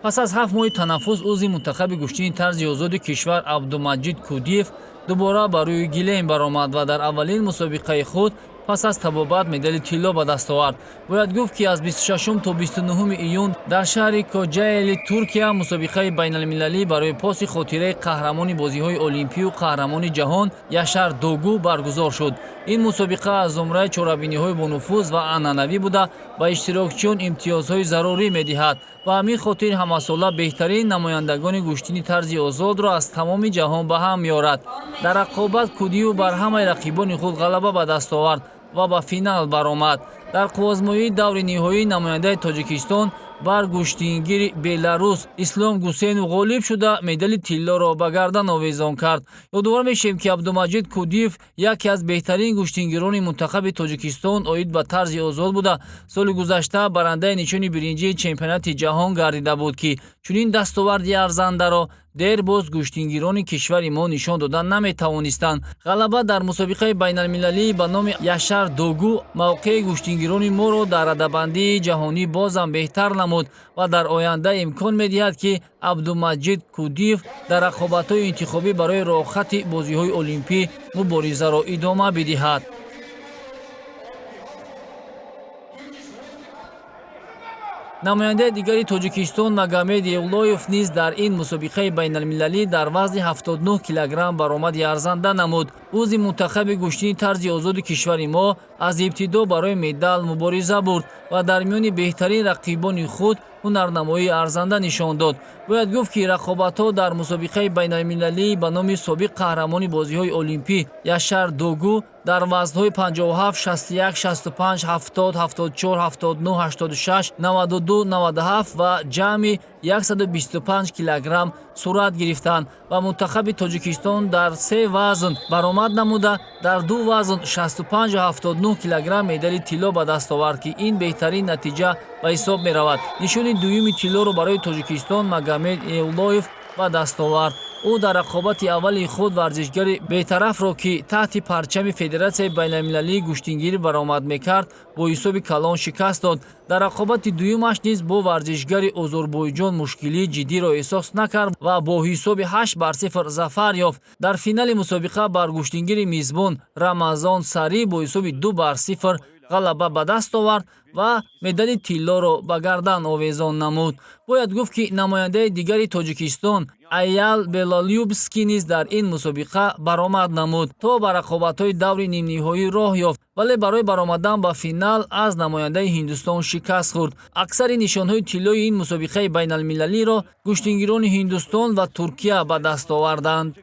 پس از 7 ماه تنفس عضو منتخب گشتین طرز آزاد کشور عبدالمجید کودیف دوباره بر روی گلیم برآمد و در اولین مسابقه خود پس از تبابت مدال طلا به دست آورد. باید گفت که از 26 تا 29 ایون در شهر کوجایلی ترکیه مسابقه بین المللی برای پاس خاطره قهرمان بازی‌های المپی و قهرمان جهان یاشار دوگو برگزار شد. این مسابقه از زمره چهاربینی‌های با نفوذ و عنعنوی بوده با اشتراکچیان امتیازهای ضروری می‌دهد و همین خاطر همساله بهترین نمایندگان گشتین طرز آزاد را از تمام جهان به هم می‌آورد. در رقابت کودیو بر همه رقیبان خود غلبه به دست آورد و به فینال برآمد. در قوازمایی دور نهایی نماینده تاجیکستان بر گشتینگیر بلاروس اسلام گوسینو غالب شده مدال طلا را به گردن آویزان کرد. یادآور میشیم که عبدالمجید کودیف یکی از بهترین گشتینگیران منتخب تاجیکستان اوید به طرز آزاد بوده. سال گذشته برنده نشان برنجی چمپیونات جهان گردیده بود که چنین دستاوردی ارزنده را دیر باز گشتینگیران کشور ما نشان دادن نمیتوانستند. غلبه در مسابقه بین المللی به نام یاشار دوگو موقع گشتینگیران ما را در رده‌بندی جهانی بازم بهتر نمود و در آینده امکان می‌دهد که عبدالمجید کودیف در رقابت‌های انتخابی برای راه بازی‌های المپی مبارزه را ادامه بدهد. نماینده دیگری تاجیکستان магомед евлоев نیز در این مسابقه بین المللی در وزن 79 کیلوگرم برآمد ارزنده نمود. عضو منتخب گشتین طرز آزاد کشور ما از ابتدا برای مدال مبارزه برد و در میان بهترین رقیبان خود هنرنمایی ارزنده نشان داد. باید گفت که رقابت‌ها در مسابقه بین المللی به نام سابق قهرمان بازی‌های المپی یاشار دوگو در وزن‌های 57 61 65 70 74 79 86 92 97 و جمعی 125 کیلوگرم صورت گرفتند و منتخب تاجیکستان در 3 وزن برآمد نموده در 2 وزن 65 و 79 کیلوگرم مدال طلا به دست آورد که این بهترین نتیجه به حساب می رود. نشان دوم طلا را برای تاجیکستان магомед евлоев به دست آورد. او در رقابت اول خود ورزشگر بی‌طرف را که تحت پرچم فدراسیون بین المللی گشتینگیری برآمد میکرد با حساب کلان شکست داد. در رقابت دومش نیز با ورزشگر آذربایجان مشکلی جدی را احساس نکرد و با حساب 8-0 ظفر یافت. در فینال مسابقه بر گشتینگیر میزبان رمضان ساری با حساب 2-0 غلبه به دست آورد و مدال طلا را به گردن آویزان نمود. باید گفت که نماینده دیگری تاجیکستان ایال بلالیوبسکی نیز در این مسابقه برآمد نمود تا به رقابت‌های دور نیم نهایی راه یافت، ولی برای برآمدن به فینال از نماینده هندوستان شکست خورد. اکثر نشانهای طلای این مسابقه بین المللی را گشتینگیران هندوستان و ترکیه به دست آوردند.